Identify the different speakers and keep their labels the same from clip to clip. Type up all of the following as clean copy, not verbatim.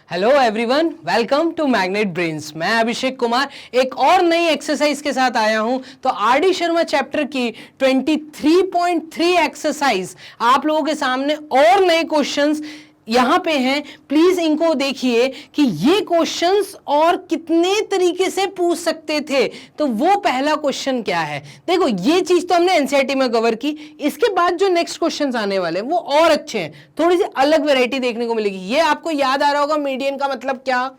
Speaker 1: Hello everyone, welcome to Magnet Brains. मैं अभिषेक कुमार एक और नई एक्सरसाइज के साथ आया हूं। तो आर डी शर्मा चैप्टर की 23.3 एक्सरसाइज आप लोगों के सामने और नए क्वेश्चंस यहां पे हैं। प्लीज इनको देखिए कि ये क्वेश्चंस और कितने तरीके से पूछ सकते थे। तो वो पहला क्वेश्चन क्या है, देखो ये चीज तो हमने एनसीईआरटी में कवर की। इसके बाद जो नेक्स्ट क्वेश्चंस आने वाले हैं वो और अच्छे हैं, थोड़ी सी अलग वैरायटी देखने को मिलेगी। ये आपको याद आ रहा होगा मीडियन का मतलब क्या।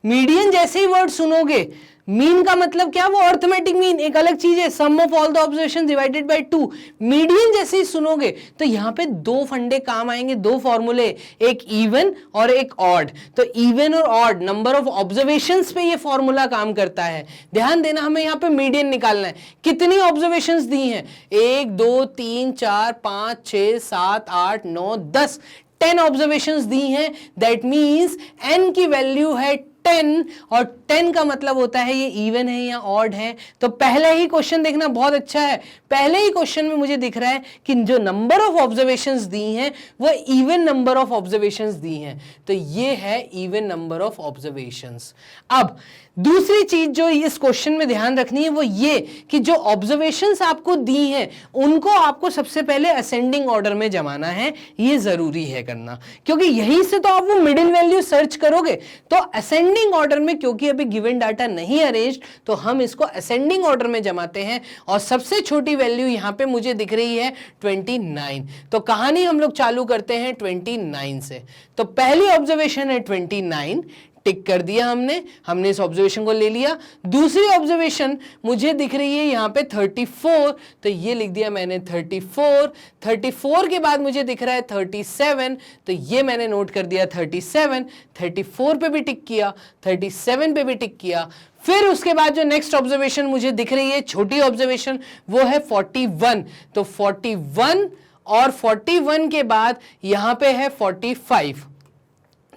Speaker 1: मीडियन जैसे ही वर्ड सुनोगे, मीन का मतलब क्या, वो अर्थमेटिक मीन एक अलग चीज है, sum of all the observation divided by 2। Median जैसे ही सुनोगे तो यहां पे दो फंडे काम आएंगे, दो फॉर्मूले, एक इवन और एक ऑड। तो इवन और ऑड नंबर ऑफ ऑब्जर्वेशंस पे ये फॉर्मूला काम करता है। ध्यान देना, हमें यहां पे मीडियन निकालना है। कितनी ऑब्जर्वेशंस दी हैं, 1 2 3 4 5 6 7 8 9 10 10 ऑब्जर्वेशंस दी हैं। दैट मींस n की वैल्यू है 10 और 10 का मतलब होता है ये इवन है या ऑड है। तो पहले ही क्वेश्चन देखना बहुत अच्छा है। पहले ही क्वेश्चन में मुझे दिख रहा है कि जो नंबर ऑफ ऑब्जर्वेशंस दी हैं वो इवन नंबर ऑफ ऑब्जर्वेशंस दी हैं। तो ये है इवन नंबर ऑफ ऑब्जर्वेशंस। अब दूसरी चीज जो इस क्वेश्चन में ध्यान रखनी है वो ये कि जो ऑब्जर्वेशंस आपको दी हैं उनको आपको सबसे पहले असेंडिंग ऑर्डर में जमाना है। ये जरूरी है करना, क्योंकि यहीं से तो आप वो मिडिल वैल्यू सर्च करोगे। तो असेंडिंग ऑर्डर में, क्योंकि अभी गिवन डाटा नहीं अरेंज्ड, तो हम इसको असेंडिंग ऑर्डर में जमाते हैं। और सबसे छोटी वैल्यू यहां पे मुझे दिख रही है 29। तो कहानी हम लोग चालू करते हैं 29 से। तो पहली ऑब्जर्वेशन है 29, टिक कर दिया हमने इस ऑब्जर्वेशन को ले लिया। दूसरी ऑब्जर्वेशन मुझे दिख रही है यहां पे 34, तो ये लिख दिया मैंने 34। 34 के बाद मुझे दिख रहा है 37, तो ये मैंने नोट कर दिया 37। 34 पे भी टिक किया, 37 पे भी टिक किया। फिर उसके बाद जो नेक्स्ट ऑब्जर्वेशन मुझे दिख रही है, छोटी ऑब्जर्वेशन, वो है 41। तो 41 और 41 के बाद यहां पे है 45।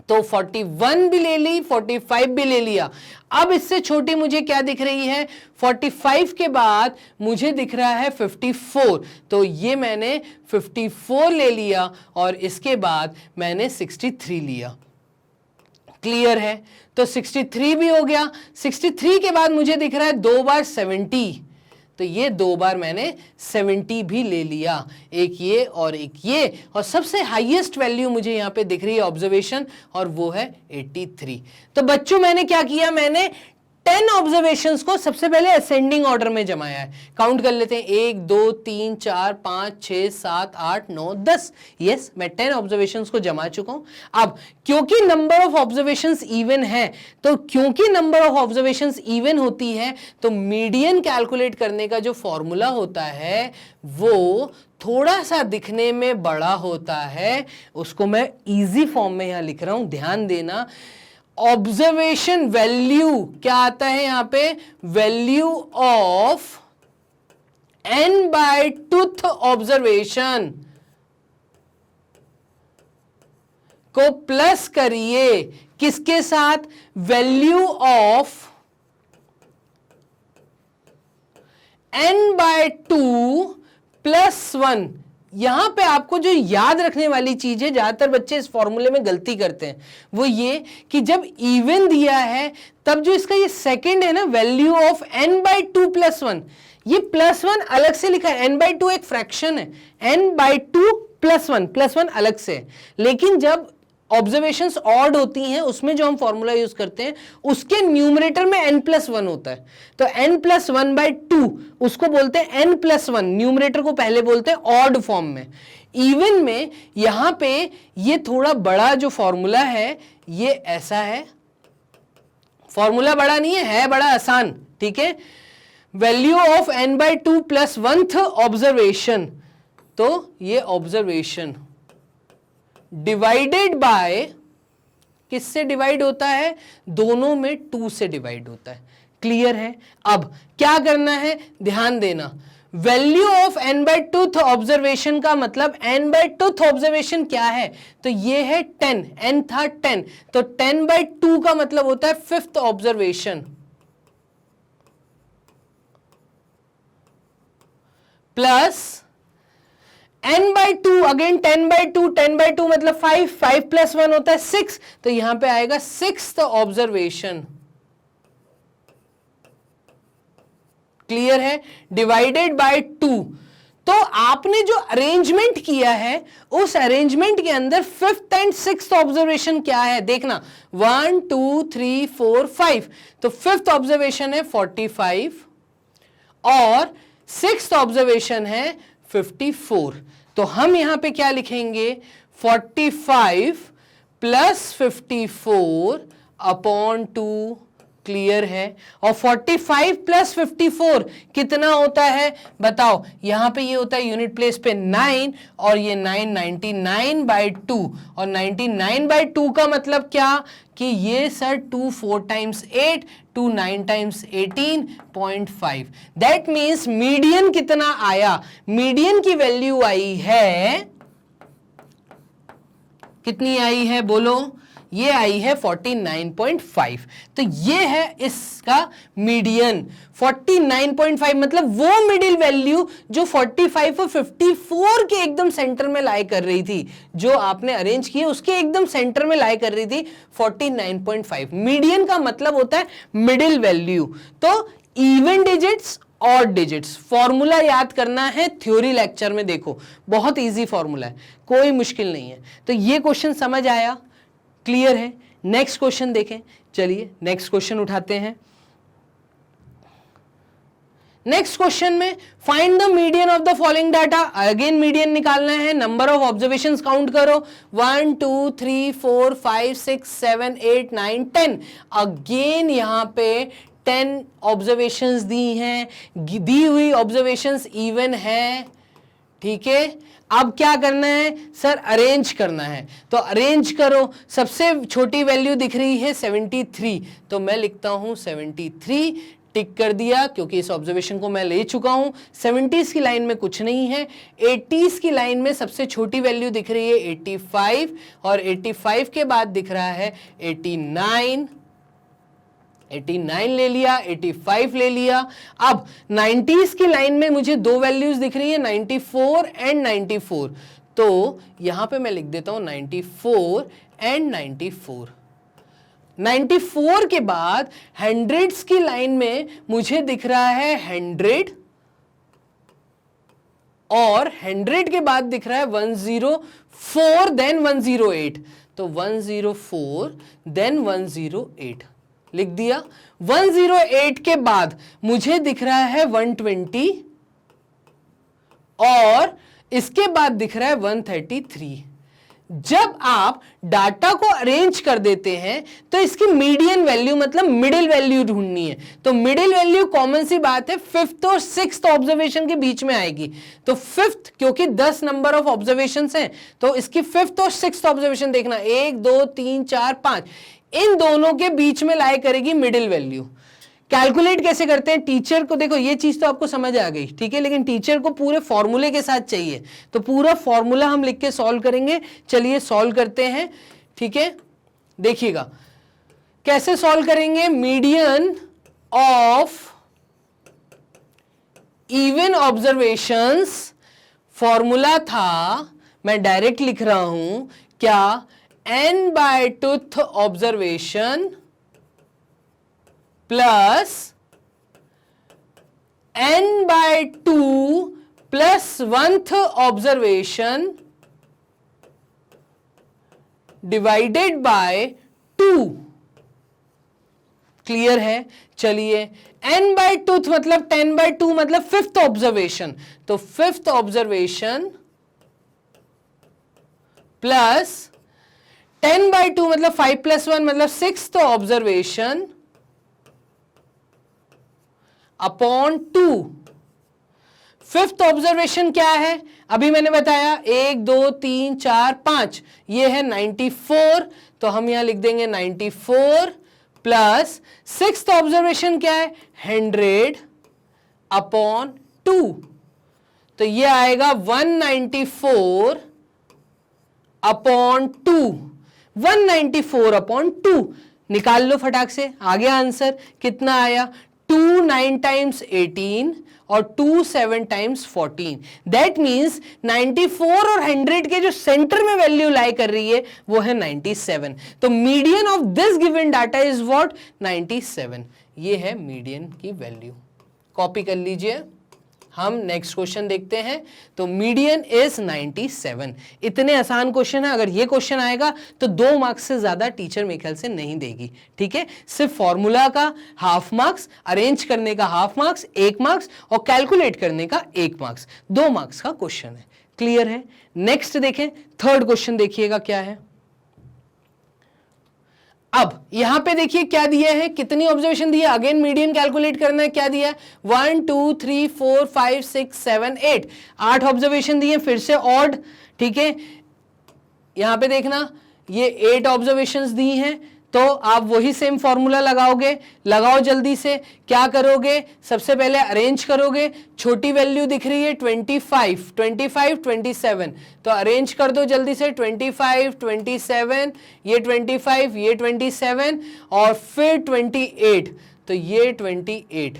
Speaker 1: तो 41 भी ले ली, 45 भी ले लिया। अब इससे छोटी मुझे क्या दिख रही है, 45 के बाद मुझे दिख रहा है 54। तो ये मैंने 54 ले लिया और इसके बाद मैंने 63 लिया। क्लियर है, तो 63 भी हो गया। 63 के बाद मुझे दिख रहा है 2 बार 70, तो ये 2 बार मैंने 70 भी ले लिया, एक ये और एक ये। और सबसे हाईएस्ट वैल्यू मुझे यहां पे दिख रही है ऑब्जर्वेशन, और वो है 83। तो बच्चों मैंने क्या किया, मैंने 10 ऑब्जर्वेशंस को सबसे पहले असेंडिंग ऑर्डर में जमाया है। काउंट कर लेते हैं, 1 2 3 4 5 6 7 8 9 10। यस, मैं 10 ऑब्जर्वेशंस को जमा चुका हूं। अब क्योंकि नंबर ऑफ ऑब्जर्वेशंस इवन है, तो क्योंकि नंबर ऑफ ऑब्जर्वेशंस इवन होती है, तो मीडियन कैलकुलेट करने का जो फॉर्मूला होता है वो थोड़ा सा दिखने में बड़ा होता है। उसको मैं इजी फॉर्म में यहां लिख रहा हूं, ध्यान देना। ऑब्जर्वेशन वैल्यू क्या आता है यहां पे, वैल्यू ऑफ n/2th ऑब्जर्वेशन को प्लस करिए किसके साथ, वैल्यू ऑफ n/2 + 1। यहां पे आपको जो याद रखने वाली चीज है, ज्यादातर बच्चे इस फॉर्मूले में गलती करते हैं, वो ये कि जब इवन दिया है तब जो इसका ये सेकंड है ना, वैल्यू ऑफ n/2 + 1, ये +1 अलग से लिखा है। n/2 एक फ्रैक्शन है, n/2 + 1 अलग से है। लेकिन जब ऑब्जर्वेशंस ऑड होती हैं उसमें जो हम फॉर्मूला यूज करते हैं उसके न्यूमरेटर में n+1 होता है। तो n+1/2 उसको बोलते हैं n+1, न्यूमरेटर को पहले बोलते हैं ऑड फॉर्म में। इवन में यहां पे ये थोड़ा बड़ा जो फॉर्मूला है ये ऐसा है, फॉर्मूला बड़ा नहीं है बड़ा आसान, ठीक है। Value of n/2 + 1th observation, तो ये ऑब्जर्वेशन डिवाइडेड बाय, किससे डिवाइड होता है, दोनों में 2 से डिवाइड होता है। क्लियर है। अब क्या करना है, ध्यान देना। वैल्यू ऑफ n/2th ऑब्जर्वेशन का मतलब n/2th ऑब्जर्वेशन क्या है, तो ये है 10, n था 10, तो 10/2 का मतलब होता है 5th observation plus n/2 again 10/2 मतलब 5 प्लस 1 होता है 6, तो यहां पे आएगा 6th ऑब्जर्वेशन। क्लियर है? Divided by 2। तो आपने जो अरेंजमेंट किया है उस अरेंजमेंट के अंदर 5th एंड 6th ऑब्जर्वेशन क्या है देखना, 1 2 3 4 5। तो 5th ऑब्जर्वेशन है 45 और 6th ऑब्जर्वेशन है 54। तो हम यहां पे क्या लिखेंगे, 45 प्लस 54 अपॉन 2। क्लियर है? और 45 प्लस 54 कितना होता है बताओ, यहां पे ये होता है यूनिट प्लेस पे 9 और ये 9 99/2 और 99/2 का मतलब क्या कि ये sir 2 4 times 8 2 9 times 18.5। That means median कितना आया, मीडियन की वैल्यू आई है, कितनी आई है बोलो, ये आई है 49.5। तो ये है इसका मीडियन 49.5, मतलब वो मिडिल वैल्यू जो 45 और 54 के एकदम सेंटर में लाई कर रही थी, जो आपने अरेंज किए उसके एकदम सेंटर में लाई कर रही थी 49.5। मीडियन का मतलब होता है मिडिल वैल्यू। तो इवन डिजिट्स और डिजिट्स, फॉर्मूला याद करना है, थ्योरी लेक्चर में देखो, बहुत इजी फॉर्मूला है, कोई मुश्किल नहीं है। तो ये क्वेश्चन समझ आया? क्लियर है? नेक्स्ट क्वेश्चन देखें, चलिए नेक्स्ट क्वेश्चन उठाते हैं। नेक्स्ट क्वेश्चन में find the median of the following data. Again median निकालना है, नंबर ऑफ ऑब्जर्वेशंस काउंट करो, 1 2 3 4 5 6 7 8 9 10। अगेन यहां पे 10 ऑब्जर्वेशंस दी हैं, दी हुई ऑब्जर्वेशंस इवन है, ठीक है। अब क्या करना है सर, अरेंज करना है, तो अरेंज करो। सबसे छोटी वैल्यू दिख रही है 73, तो मैं लिखता हूं 73, टिक कर दिया क्योंकि इस ऑब्जर्वेशन को मैं ले चुका हूं। 70s की लाइन में कुछ नहीं है, 80s की लाइन में सबसे छोटी वैल्यू दिख रही है 85 और 85 के बाद दिख रहा है 89 ले लिया, 85 ले लिया। अब 90s की लाइन में मुझे दो वैल्यूज दिख रही है 94 एंड 94, तो यहां पे मैं लिख देता हूं 94 एंड 94। 94 के बाद हंड्रेड्स की लाइन में मुझे दिख रहा है 100 और 100 के बाद दिख रहा है 104 देन 108, तो 104 देन 108 लिख दिया। 108 के बाद मुझे दिख रहा है 120 और इसके बाद दिख रहा है 133। जब आप डाटा को अरेंज कर देते हैं तो इसकी मीडियन वैल्यू मतलब मिडिल वैल्यू ढूंढनी है। तो मिडिल वैल्यू कॉमन सी बात है 5th और 6th ऑब्जर्वेशन के बीच में आएगी। तो 5th क्योंकि 10 नंबर ऑफ ऑब्जर्वेशंस हैं, तो इसकी 5th और 6th ऑब्जर्वेशन देखना, 1 2 3 4 5, इन दोनों के बीच में लाई करेगी मिडिल वैल्यू। कैलकुलेट कैसे करते हैं, टीचर को देखो, ये चीज तो आपको समझ आ गई, ठीक है, लेकिन टीचर को पूरे फॉर्मूले के साथ चाहिए, तो पूरा फॉर्मूला हम लिख के सॉल्व करेंगे। चलिए सॉल्व करते हैं, ठीक है। देखिएगा कैसे सॉल्व करेंगे। Median of even observations, formula था, मैं डायरेक्ट लिख रहा हूं क्या, n/2th observation plus n/2 plus 1th observation divided by 2। Clear है? चलिए n/2 मतलब 10/2 मतलब 5th ऑब्जर्वेशन, तो 5th ऑब्जर्वेशन प्लस 10/2 मतलब 5 प्लस 1 मतलब 6th observation upon 2। 5th observation क्या है, अभी मैंने बताया 1 2 3 4 5, ये है 94, तो हम यहां लिख देंगे 94 प्लस 6th ऑब्जर्वेशन क्या है 100 अपॉन 2, तो ये आएगा 194 अपॉन 2। 194 अपॉन 2 निकाल लो फटाक से, आ गया आंसर, कितना आया 2 9 टाइम्स 18 और 2 7 टाइम्स 14। दैट मीन्स 94 और 100 के जो सेंटर में वैल्यू लाई कर रही है वो है 97। तो median of this given data is what 97। ये है मीडियन की वैल्यू। कॉपी कर लीजिए। हम नेक्स्ट क्वेश्चन देखते हैं। तो मीडियन इज 97। इतने आसान क्वेश्चन है, अगर ये क्वेश्चन आएगा तो 2 मार्क्स से ज्यादा टीचर मेरे ख्याल से नहीं देगी। ठीक है, सिर्फ फॉर्मूला का हाफ मार्क्स, अरेंज करने का हाफ मार्क्स 1 मार्क्स और कैलकुलेट करने का 1 मार्क्स, 2 मार्क्स का क्वेश्चन है। क्लियर है? नेक्स्ट देखें, थर्ड क्वेश्चन देखिएगा क्या है। अब यहां पे देखिए क्या दिया है, कितनी ऑब्जर्वेशन दी है। अगेन मीडियन कैलकुलेट करना है। क्या दिया है 1 2 3 4 5 6 7 8, 8 ऑब्जर्वेशन दी है। फिर से ऑड। ठीक है, यहां पे देखना ये 8 ऑब्जर्वेशंस दी हैं। तो आप वही सेम फॉर्मूला लगाओगे। लगाओ जल्दी से। क्या करोगे, सबसे पहले अरेंज करोगे। छोटी वैल्यू दिख रही है 25 25 27, तो अरेंज कर दो जल्दी से। 25 27, ये 25, ये 27 और फिर 28, तो ये 28।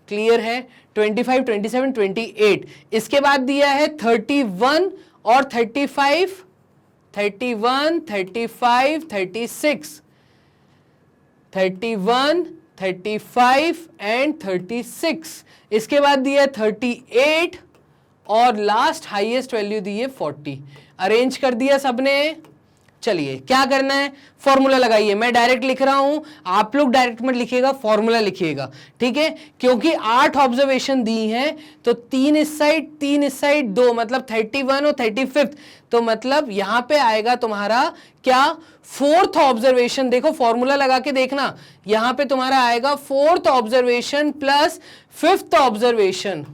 Speaker 1: क्लियर है? 25 27 28। इसके बाद दिया है 31 और 35, 31 35 36, 31 35 एंड 36। इसके बाद दिया 38 और लास्ट हाईएस्ट वैल्यू दी है 40। अरेंज कर दिया सबने। चलिए क्या करना है, फॉर्मूला लगाइए। मैं डायरेक्ट लिख रहा हूं, आप लोग डायरेक्ट मत लिखिएगा, फॉर्मूला लिखिएगा। ठीक है, क्योंकि 8 ऑब्जर्वेशन दी हैं तो 3 इस साइड 3 इस साइड 2, मतलब 31 और 35। तो मतलब यहां पे आएगा तुम्हारा क्या, 4th ऑब्जर्वेशन। देखो फॉर्मूला लगा के देखना, यहां पे तुम्हारा आएगा 4th observation plus 5th observation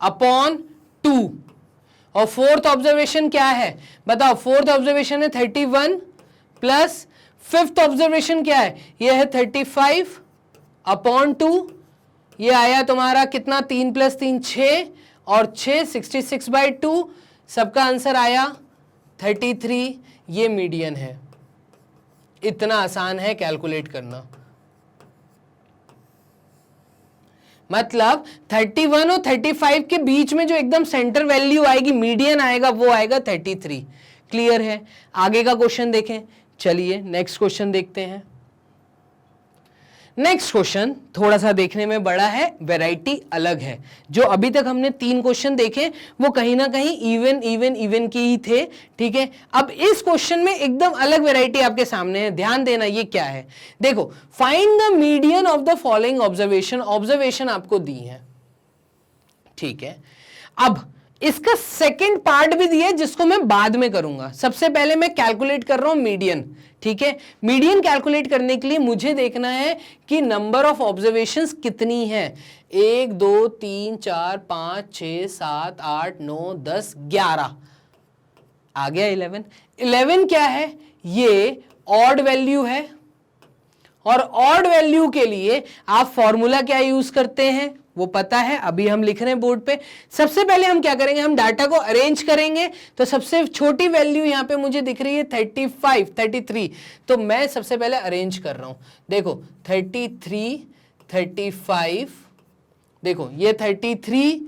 Speaker 1: upon 2। और 4th ऑब्जर्वेशन क्या है बताओ, 4th ऑब्जर्वेशन है 31 प्लस 5th ऑब्जर्वेशन क्या है, यह है 35 अपॉन 2। ये आया तुम्हारा कितना, 3 + 3 6 और 6 66/2। सबका आंसर आया 33। ये मीडियन है। इतना आसान है कैलकुलेट करना। मतलब 31 और 35 के बीच में जो एकदम सेंटर वैल्यू आएगी, मीडियन आएगा, वो आएगा 33। क्लियर है? आगे का क्वेश्चन देखें। चलिए नेक्स्ट क्वेश्चन देखते हैं। नेक्स्ट क्वेश्चन थोड़ा सा देखने में बड़ा है, वैरायटी अलग है। जो अभी तक हमने 3 क्वेश्चन देखे वो कहीं ना कहीं इवन के ही थे। ठीक है, अब इस क्वेश्चन में एकदम अलग वैरायटी आपके सामने है। ध्यान देना, ये क्या है। देखो, find the median of the following observation. Observation आपको दी है। ठीक है, अब इसका सेकंड पार्ट भी दिया है जिसको मैं बाद में करूंगा। सबसे पहले मैं कैलकुलेट कर रहा हूं मीडियन। ठीक है, मीडियन कैलकुलेट करने के लिए मुझे देखना है कि नंबर ऑफ ऑब्जर्वेशंस कितनी है। 1 2 3 4 5 6 7 8 9 10 11 आ गया। 11 क्या है, ये ऑड वैल्यू है। और ऑड वैल्यू के लिए आप फॉर्मूला क्या यूज करते हैं वो पता है, अभी हम लिख रहे हैं बोर्ड पे। सबसे पहले हम क्या करेंगे, हम डाटा को अरेंज करेंगे। तो सबसे छोटी वैल्यू यहां पे मुझे दिख रही है 35 33, तो मैं सबसे पहले अरेंज कर रहा हूं। देखो 33 35, देखो ये 33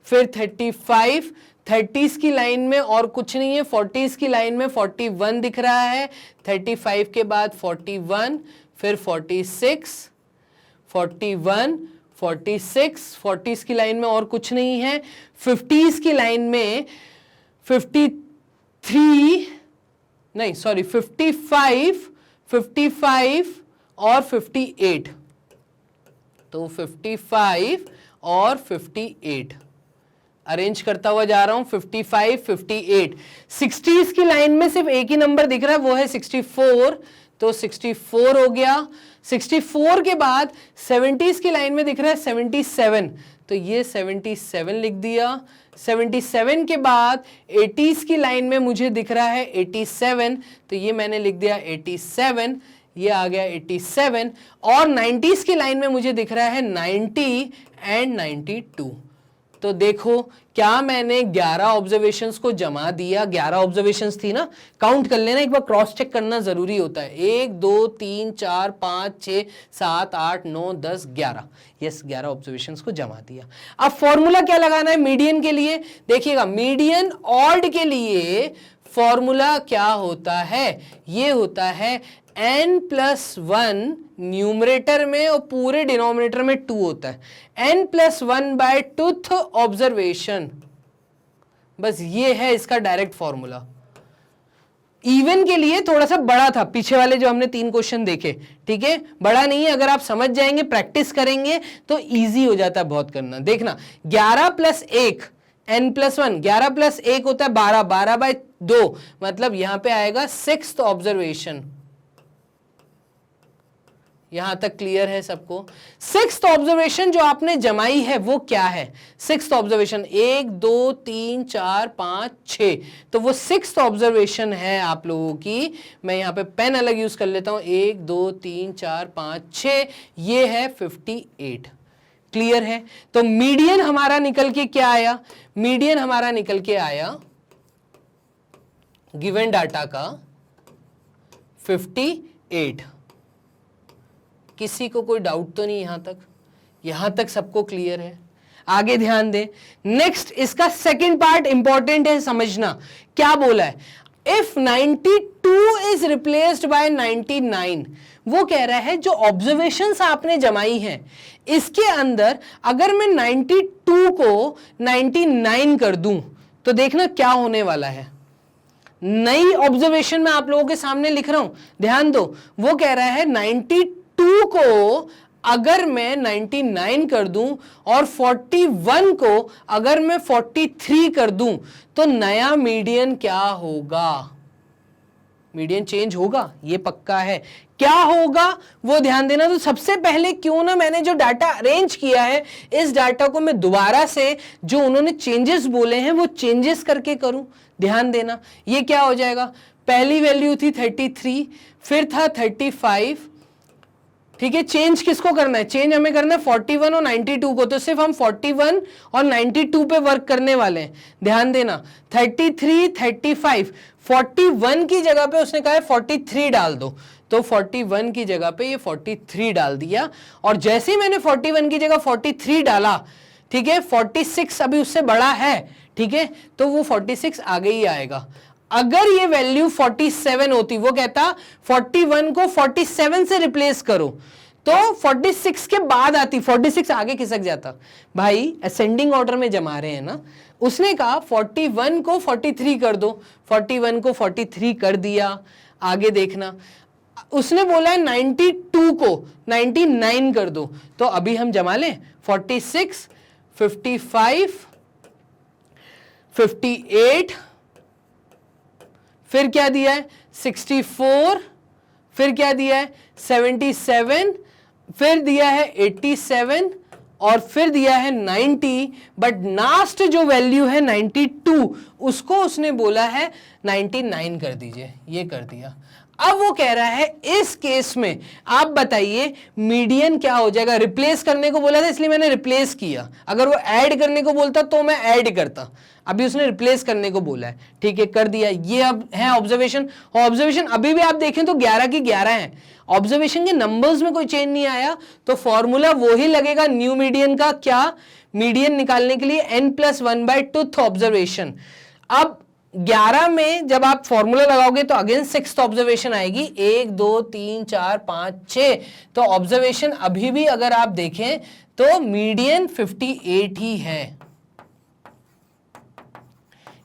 Speaker 1: फिर 35, 30s की लाइन में और कुछ नहीं है, 40s की लाइन में 41 दिख रहा है, 35 के बाद 41, फिर 46, 41 46, 40s की लाइन में और कुछ नहीं है, 50s की लाइन में 53 नहीं सॉरी 55 55 और 58, तो 55 और 58 अरेंज करता हुआ जा रहा हूं। 55 58, 60s की लाइन में सिर्फ एक ही नंबर दिख रहा है, वो है 64, तो 64 हो गया। 64 के बाद 70s की लाइन में दिख रहा है 77, तो ये 77 लिख दिया। 77 के बाद 80s की लाइन में मुझे दिख रहा है 87, तो ये मैंने लिख दिया 87, ये आ गया 87। और 90s की लाइन में मुझे दिख रहा है 90 एंड 92, तो देखो क्या मैंने 11 ऑब्जर्वेशंस को जमा दिया, 11 ऑब्जर्वेशंस थी ना, काउंट कर लेना, एक बार क्रॉस चेक करना जरूरी होता है। 1 2 3 4 5 6 7 8 9 10 11, यस 11 ऑब्जर्वेशंस को जमा दिया। अब फॉर्मूला क्या लगाना है मीडियन के लिए, देखिएगा मीडियन ऑड के लिए फॉर्मूला क्या होता है, ये होता है n+1 न्यूमरेटर में और पूरे डिनोमिनेटर में 2 होता है, n+1/2 ऑब्जर्वेशन, बस ये है इसका डायरेक्ट फॉर्मूला। इवन के लिए थोड़ा सा बड़ा था, पीछे वाले जो हमने 3 क्वेश्चन देखे, ठीक है, बड़ा नहीं है, अगर आप समझ जाएंगे प्रैक्टिस करेंगे तो इजी हो जाता है बहुत करना। देखना 11 + 1 n+1, 11 + 1 होता है 12, 12/2 मतलब यहां पे आएगा 6th ऑब्जर्वेशन। यहां तक क्लियर है सबको? 6th ऑब्जर्वेशन जो आपने जमाई है वो क्या है? 6th ऑब्जर्वेशन 1 2 3 4 5 6, तो वो 6th ऑब्जर्वेशन है आप लोगों की। मैं यहां पे पेन अलग यूज कर लेता हूं, 1 2 3 4 5 6, ये है 58। क्लियर है? तो मीडियन हमारा निकल के क्या आया? मीडियन हमारा निकल के आया गिवन डाटा का 58। किसी को कोई डाउट तो नहीं यहां तक सबको क्लियर है? आगे ध्यान दें, नेक्स्ट इसका सेकंड पार्ट इंपॉर्टेंट है समझना। क्या बोला है? इफ 92 इज रिप्लेस्ड बाय 99, वो कह रहा है जो ऑब्जर्वेशंस आपने जमाई हैं इसके अंदर अगर मैं 92 को 99 कर दूं तो देखना क्या होने वाला है। नई ऑब्जर्वेशन मैं आप लोगों के सामने लिख रहा हूं, ध्यान दो। वो कह रहा है 92 को अगर मैं 99 कर दूं और 41 को अगर मैं 43 कर दूं तो नया मीडियन क्या होगा? मीडियन चेंज होगा, ये पक्का है। क्या होगा वो ध्यान देना। तो सबसे पहले क्यों ना मैंने जो डाटा अरेंज किया है इस डाटा को मैं दोबारा से जो उन्होंने चेंजेस बोले हैं वो चेंजेस करके करूं। ध्यान देना, ये क्या हो जाएगा? पहली वैल्यू थी 33, फिर था 35, ठीक है। चेंज किसको करना है? चेंज हमें करना है 41 और 92 को, तो सिर्फ हम 41 और 92 पे वर्क करने वाले हैं। ध्यान देना 33 35, 41 की जगह पे उसने कहा है 43 डाल दो, तो 41 की जगह पे ये 43 डाल दिया। और जैसे ही मैंने 41 की जगह 43 डाला, ठीक है, 46 अभी उससे बड़ा है, ठीक है, तो वो 46 आगे ही आएगा। अगर ये वैल्यू 47 होती, वो कहता 41 को 47 से रिप्लेस करो, तो 46 के बाद आती, 46 आगे खिसक जाता। भाई असेंडिंग ऑर्डर में जमा रहे हैं ना, उसने कहा 41 को 43 कर दो, 41 को 43 कर दिया। आगे देखना, उसने बोला है 92 को 99 कर दो, तो अभी हम जमा लें 46 55 58, फिर क्या दिया है 64, फिर क्या दिया है 77, फिर दिया है 87 और फिर दिया है 90, बट लास्ट जो वैल्यू है 92 उसको उसने बोला है 99 कर दीजिए, ये कर दिया। अब वो कह रहा है इस केस में आप बताइए मीडियन क्या हो जाएगा। रिप्लेस करने को बोला था इसलिए मैंने रिप्लेस किया, अगर वो ऐड करने को बोलता तो मैं ऐड करता, अभी उसने रिप्लेस करने को बोला है, ठीक है, कर दिया। ये अब है ऑब्जर्वेशन, ऑब्जर्वेशन अभी भी आप देखें तो 11 की 11 है, ऑब्जर्वेशन के नंबर्स में कोई चेंज नहीं आया, तो फॉर्मूला वो ही लगेगा न्यू मीडियन का। क्या? मीडियन निकालने के लिए n+1/2 ऑब्जर्वेशन। अब 11 में जब आप फॉर्मूला लगाओगे तो अगेन 6th ऑब्जर्वेशन आएगी, 1 2 3 4 5 6, तो ऑब्जर्वेशन अभी भी अगर आप देखें तो मीडियन 58 ही है।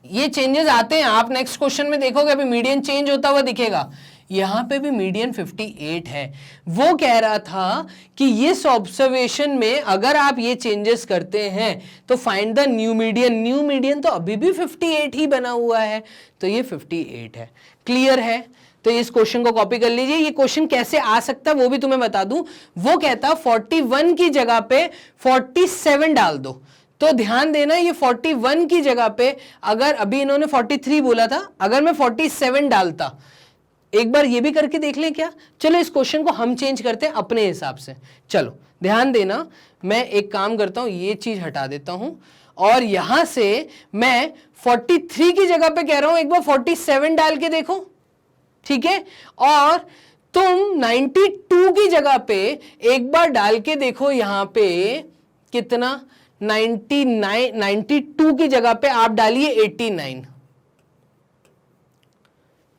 Speaker 1: ये चेंजेस आते हैं, आप नेक्स्ट क्वेश्चन में देखोगे अभी मीडियन चेंज होता हुआ दिखेगा। यहां पे भी मीडियन 58 है। वो कह रहा था कि इस ऑब्जर्वेशन में अगर आप ये चेंजेस करते हैं तो find the new median. New median तो अभी भी 58 ही बना हुआ है, तो ये 58 है। क्लियर है? तो इस क्वेश्चन को कॉपी कर लीजिए। ये क्वेश्चन कैसे आ सकता है वो भी तुम्हें बता दूं। वो कहता 41 की जगह पे 47 डाल दो, तो ध्यान देना ये 41 की जगह पे अगर अभी इन्होंने 43 बोला था, अगर मैं 47 डालता, एक बार ये भी करके देख लें क्या। चलो इस क्वेश्चन को हम चेंज करते हैं अपने हिसाब से। चलो ध्यान देना, मैं एक काम करता हूं, ये चीज हटा देता हूं और यहां से मैं 43 की जगह पे कह रहा हूं एक बार 47 डाल के देखो, ठीक है, और तुम 92 की जगह पे एक बार डाल के देखो, यहां पे कितना 92 की जगह पे आप डालिए 89।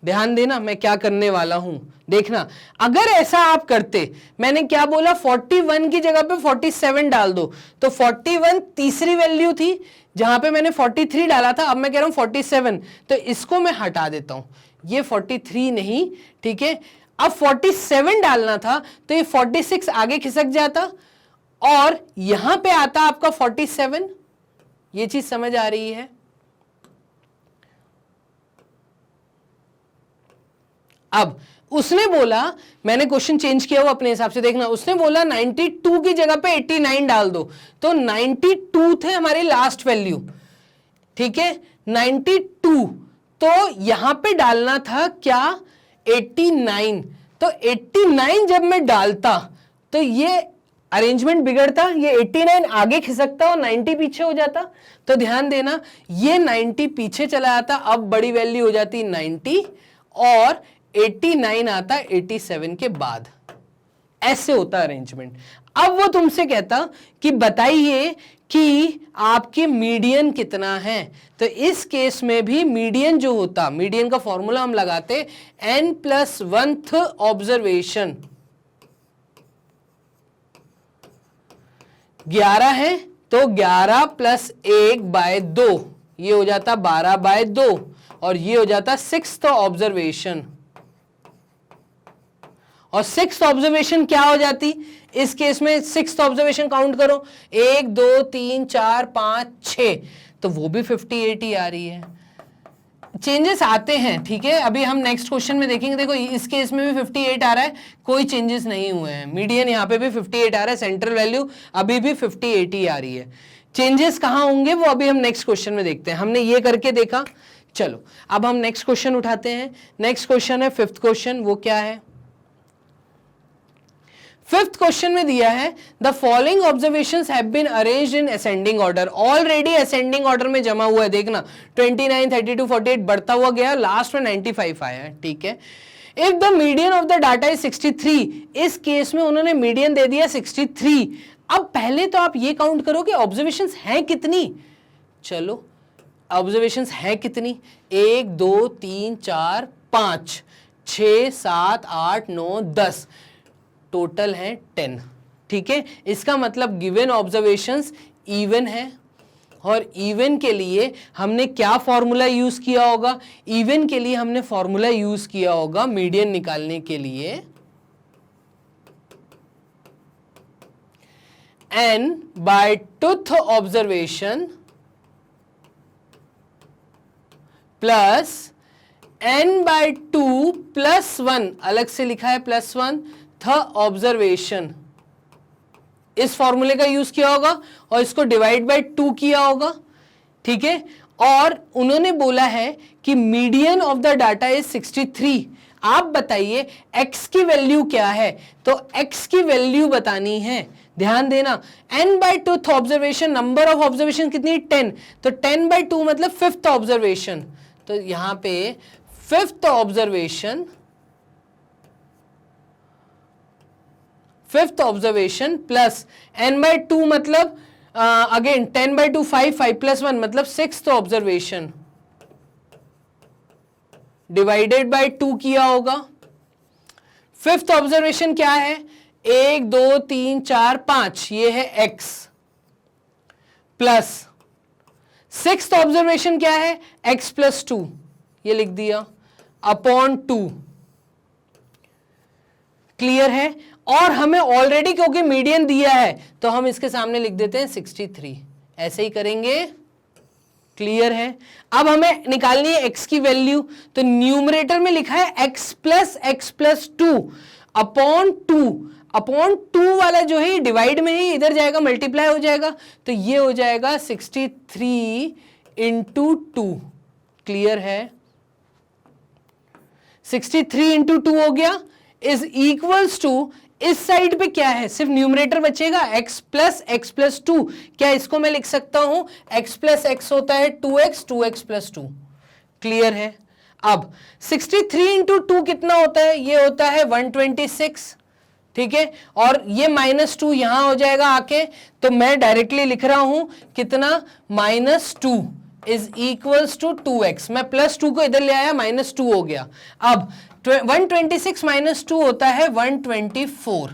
Speaker 1: ध्यान देना मैं क्या करने वाला हूं, देखना अगर ऐसा आप करते, मैंने क्या बोला 41 की जगह पे 47 डाल दो, तो 41 तीसरी वैल्यू थी जहां पे मैंने 43 डाला था, अब मैं कह रहा हूं 47, तो इसको मैं हटा देता हूं, ये 43 नहीं, ठीक है, अब 47 डालना था तो ये 46 आगे खिसक जाता और यहां पे आता आपका 47। ये चीज समझ आ रही है? अब उसने बोला, मैंने क्वेश्चन चेंज किया वो अपने हिसाब से, देखना उसने बोला 92 की जगह पे 89 डाल दो, तो 92 थे हमारी लास्ट वैल्यू, ठीक है, 92, तो यहां पे डालना था क्या 89, तो 89 जब मैं डालता तो ये अरेंजमेंट बिगड़ता, ये 89 आगे खिसकता और 90 पीछे हो जाता, तो ध्यान देना ये 90 पीछे चला जाता, अब बड़ी वैल्यू हो जाती 90 और 89 आता 87 के बाद, ऐसे होता अरेंजमेंट। अब वो तुमसे कहता कि बताइए कि आपके मीडियन कितना है, तो इस केस में भी मीडियन जो होता, मीडियन का फॉर्मूला हम लगाते n+1th ऑब्जर्वेशन, 11 है तो 11 + 1/2, ये हो जाता 12/2 और ये हो जाता 6th ऑब्जर्वेशन, और 6th ऑब्जर्वेशन क्या हो जाती इस केस में, 6th ऑब्जर्वेशन काउंट करो 1 2 3 4 5 6, तो वो भी 58 ही आ रही है। चेंजेस आते हैं, ठीक है, अभी हम नेक्स्ट क्वेश्चन में देखेंगे, देखो इस केस में भी 58 आ रहा है, कोई चेंजेस नहीं हुए हैं, मीडियन यहाँ पे भी 58 आ रहा है, सेंट्रल वैल्यू अभी भी 58 ही आ रही है। चेंजेस कहाँ होंगे वो अभी हम नेक्स्ट क्वेश्चन में देखते हैं, हमने ये करके देखा। चलो अब हम नेक्स्ट क्वेश्चन उठाते हैं, नेक्स्ट क्वेश्चन है 5th क्वेश्चन, वो क्या है 5th क्वेश्चन में दिया है the following observations have been arranged in ascending order, already ascending order में जमा हुआ है, देखना 29 32 48 बढ़ता हुआ गया, लास्ट में 95 आया है, ठीक है। If the median of the data is 63, इस केस में उन्होंने मीडियन दे दिया 63। अब पहले तो आप ये काउंट करो कि ऑब्जर्वेशंस हैं कितनी, चलो ऑब्जर्वेशंस हैं कितनी, 1 2 3 4 5 6 7 8 9 10, टोटल है 10, ठीक है। इसका मतलब गिवन ऑब्जर्वेशंस इवन है, और इवन के लिए हमने क्या फॉर्मूला यूज किया होगा, इवन के लिए हमने फॉर्मूला यूज किया होगा मीडियन निकालने के लिए n/2th ऑब्जर्वेशन प्लस n/2 + 1, अलग से लिखा है +1 th ऑब्जर्वेशन, इस फॉर्मूले का यूज किया होगा और इसको डिवाइड बाय 2 किया होगा, ठीक है। और उन्होंने बोला है कि median of the data is 63, आप बताइए x की वैल्यू क्या है, तो x की वैल्यू बतानी है, ध्यान देना n/2th observation, number of observation कितनी 10, तो 10/2 मतलब 5th ऑब्जर्वेशन, तो यहां पे 5th observation, 5th observation plus n/2 मतलब अगेन 10/2 5 5 + 1 मतलब 6th ऑब्जर्वेशन डिवाइडेड बाय 2 किया होगा। 5th ऑब्जर्वेशन क्या है, 1 2 3 4 5, ये है x, प्लस 6th ऑब्जर्वेशन क्या है x + 2, ये लिख दिया अपॉन 2, क्लियर है। और हमें ऑलरेडी क्योंकि मीडियन दिया है तो हम इसके सामने लिख देते हैं 63, ऐसे ही करेंगे, क्लियर है। अब हमें निकालनी है x की वैल्यू, तो न्यूमरेटर में लिखा है x + 2 अपॉन 2, अपॉन 2 वाला जो है डिवाइड में ही इधर जाएगा, मल्टीप्लाई हो जाएगा, तो ये हो जाएगा 63 × 2, क्लियर है। 63 × 2 हो गया इज इक्वल्स टू इस साइड पे क्या है, सिर्फ न्यूमरेटर बचेगा x प्लस 2। क्या इसको मैं लिख सकता हूं x प्लस एक्स होता है 2x प्लस 2। क्लियर है। अब 63 इंटू 2 कितना होता है, ये होता है 126। ठीक है, और ये -2 यहां हो जाएगा आके, तो मैं डायरेक्टली लिख रहा हूं कितना, -2 इज इक्वल्स टू 2x। मैं +2 को इधर ले आया, -2 हो गया। अब 126 -2 होता है 124।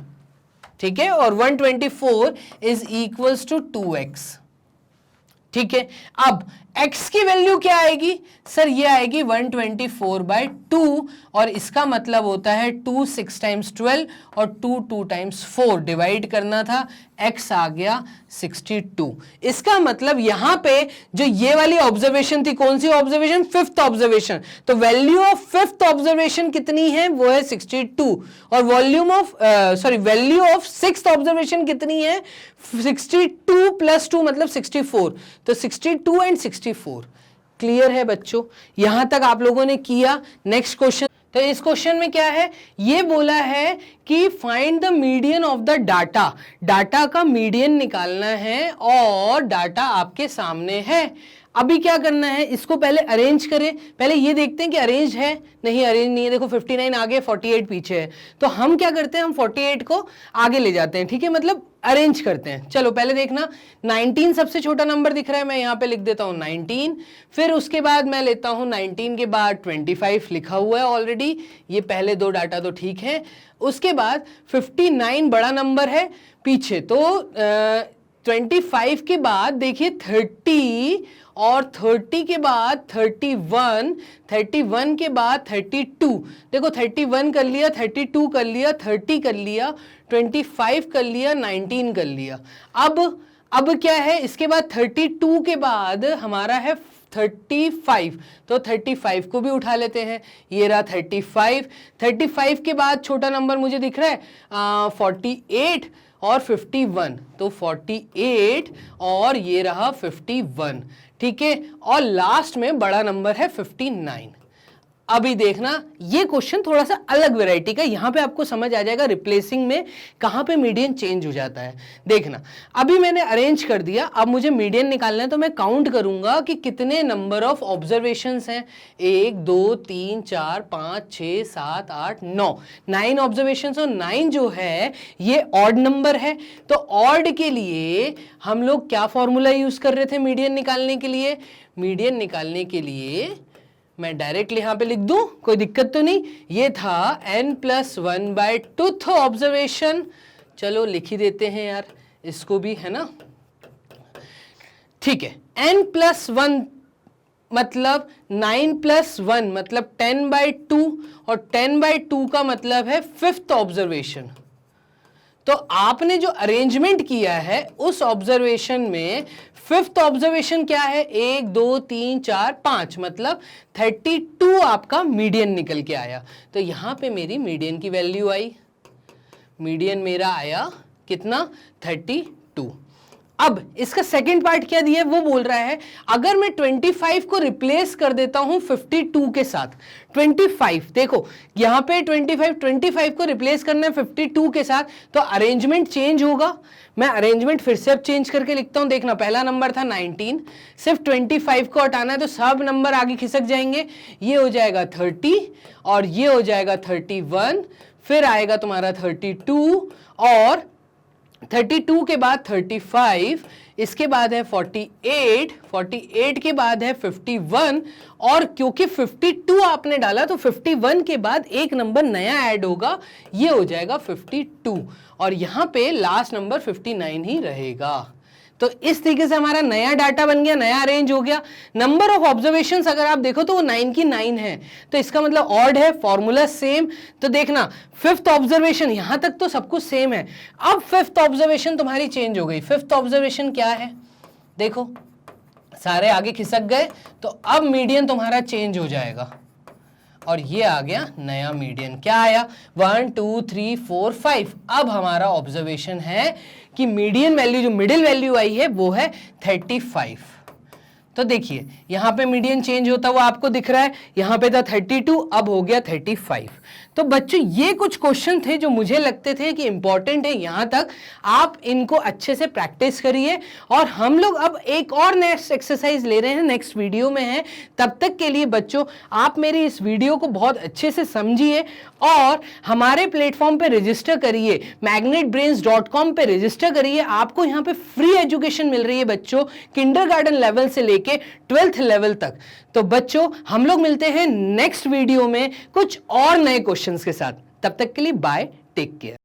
Speaker 1: ठीक है, और 124 इज इक्वल्स टू 2x। ठीक है, अब x की वैल्यू क्या आएगी सर, ये आएगी 124/2, और इसका मतलब होता है 2 6 टाइम्स 12 और 2 2 टाइम्स 4 डिवाइड करना था, x आ गया 62। इसका मतलब यहां पे जो ये वाली ऑब्जर्वेशन थी, कौन सी ऑब्जर्वेशन, फिफ्थ ऑब्जर्वेशन, तो वैल्यू ऑफ फिफ्थ ऑब्जर्वेशन कितनी है, वो है 62, और वैल्यू ऑफ सिक्स्थ ऑब्जर्वेशन कितनी है, 62 + 2 मतलब 64, तो 62 एंड 64। क्लियर है बच्चों, यहां तक आप लोगों ने किया। नेक्स्ट क्वेश्चन, तो इस क्वेश्चन में क्या है, ये बोला है कि find the median of the data, data का मीडियन निकालना है, और डाटा आपके सामने है। अभी क्या करना है, इसको पहले अरेंज करें। पहले ये देखते हैं कि अरेंज है, नहीं अरेंज नहीं है। देखो 59 आगे 48 पीछे है, तो हम क्या करते हैं, हम 48 को आगे ले जाते हैं। ठीक है, मतलब अरेंज करते हैं। चलो पहले देखना, 19 सबसे छोटा नंबर दिख रहा है, मैं यहां पे लिख देता हूं 19। फिर उसके बाद मैं लेता हूं 19 के बाद 25 लिखा हुआ है ऑलरेडी, ये पहले दो डाटा तो ठीक है। उसके बाद 59 बड़ा नंबर है पीछे, तो 25 के बाद देखिए 30, और 30 के बाद 31, 31 के बाद 32। देखो 31 कर लिया, 32 कर लिया, 30 कर लिया, 25 कर लिया, 19 कर लिया। अब क्या है, इसके बाद 32 के बाद हमारा है 35, तो 35 को भी उठा लेते हैं, ये रहा 35। 35 के बाद छोटा नंबर मुझे दिख रहा है 48 और 51, तो 48 और ये रहा 51। ठीक है, और लास्ट में बड़ा नंबर है 59। अभी देखना, ये क्वेश्चन थोड़ा सा अलग वैरायटी का, यहां पे आपको समझ आ जाएगा रिप्लेसिंग में कहां पे मीडियन चेंज हो जाता है। देखना, अभी मैंने अरेंज कर दिया, अब मुझे मीडियन निकालना है, तो मैं काउंट करूंगा कि कितने नंबर ऑफ ऑब्जर्वेशंस हैं। 1 2 3 4 5 6 7 8 9, 9 ऑब्जर्वेशंस, और 9 जो है ये ऑड नंबर है। तो ऑड के लिए हम लोग क्या फॉर्मूला यूज कर रहे थे मीडियन निकालने के लिए, मीडियन निकालने के लिए मैं डायरेक्टली यहां पे लिख दूं, कोई दिक्कत तो नहीं। ये था n+1/2 ऑब्जर्वेशन, चलो लिख ही देते हैं यार इसको भी, है ना। ठीक है, n+1 मतलब 9+1 मतलब 10/2, और 10/2 का मतलब है फिफ्थ ऑब्जर्वेशन। तो आपने जो अरेंजमेंट किया है उस ऑब्जर्वेशन में फिफ्थ ऑब्जर्वेशन क्या है, 1 2 3 4 5 मतलब 32 आपका मीडियन निकल के आया। तो यहां पे मेरी मीडियन की वैल्यू आई, मीडियन मेरा आया कितना, 32। अब इसका सेकंड पार्ट क्या दिया है, वो बोल रहा है अगर मैं 25 को रिप्लेस कर देता हूं 52 के साथ। 25 देखो यहां पे 25 को रिप्लेस करना है 52 के साथ, तो अरेंजमेंट चेंज होगा। मैं अरेंजमेंट फिर से अब चेंज करके लिखता हूं। देखना, पहला नंबर था 19, सिर्फ 25 को हटाना है, तो सब नंबर आगे खिसक जाएंगे। ये हो जाएगा 30, और ये हो जाएगा 31, फिर आएगा तुम्हारा 32, और 32 के बाद 35, इसके बाद है 48, 48 के बाद है 51, और क्योंकि 52 आपने डाला तो 51 के बाद एक नंबर नया ऐड होगा, ये हो जाएगा 52, और यहां पे लास्ट नंबर 59 ही रहेगा। तो इस तरीके से हमारा नया डाटा बन गया, नया अरेंज हो गया। नंबर ऑफ ऑब्जर्वेशंस अगर आप देखो तो वो 9 की 9 है, तो इसका मतलब ऑड है, फॉर्मूला सेम। तो देखना, फिफ्थ ऑब्जर्वेशन यहां तक तो सब कुछ सेम है। अब फिफ्थ ऑब्जर्वेशन तुम्हारी चेंज हो गई। फिफ्थ ऑब्जर्वेशन क्या है, देखो सारे आगे खिसक गए, तो अब मीडियन तुम्हारा चेंज हो जाएगा, और ये आ गया नया मीडियन। क्या आया, 1 2 3 4 5। अब हमारा ऑब्जर्वेशन है कि मीडियन वैल्यू, जो मिडिल वैल्यू आई है वो है 35। तो देखिए यहाँ पे मीडियन चेंज होता हुआ आपको दिख रहा है, यहाँ पे था 32, अब हो गया 35। तो बच्चों ये कुछ क्वेश्चन थे जो मुझे लगते थे कि इंपॉर्टेंट है, यहाँ तक आप इनको अच्छे से प्रैक्टिस करिए। और हम लोग अब एक और नेक्स्ट एक्सरसाइज ले रहे हैं, नेक्स्ट वीडियो में है। तब तक के लिए बच्चों आप मेरी इस वीडियो को बहुत अच्छे से समझिए और हमारे प्लेटफॉर्म पे रजिस्टर करिए, magnetbrains.com पे रजिस्टर करिए। आपको यहाँ पे फ्री एजुकेशन मिल रही है बच्चों, किंडरगार्टन लेवल से लेके 12th लेवल तक। तो बच्चों हम लोग मिलते हैं नेक्स्ट वीडियो में कुछ और नए क्वेश्चंस के साथ। तब तक के लिए बाय, टेक केयर।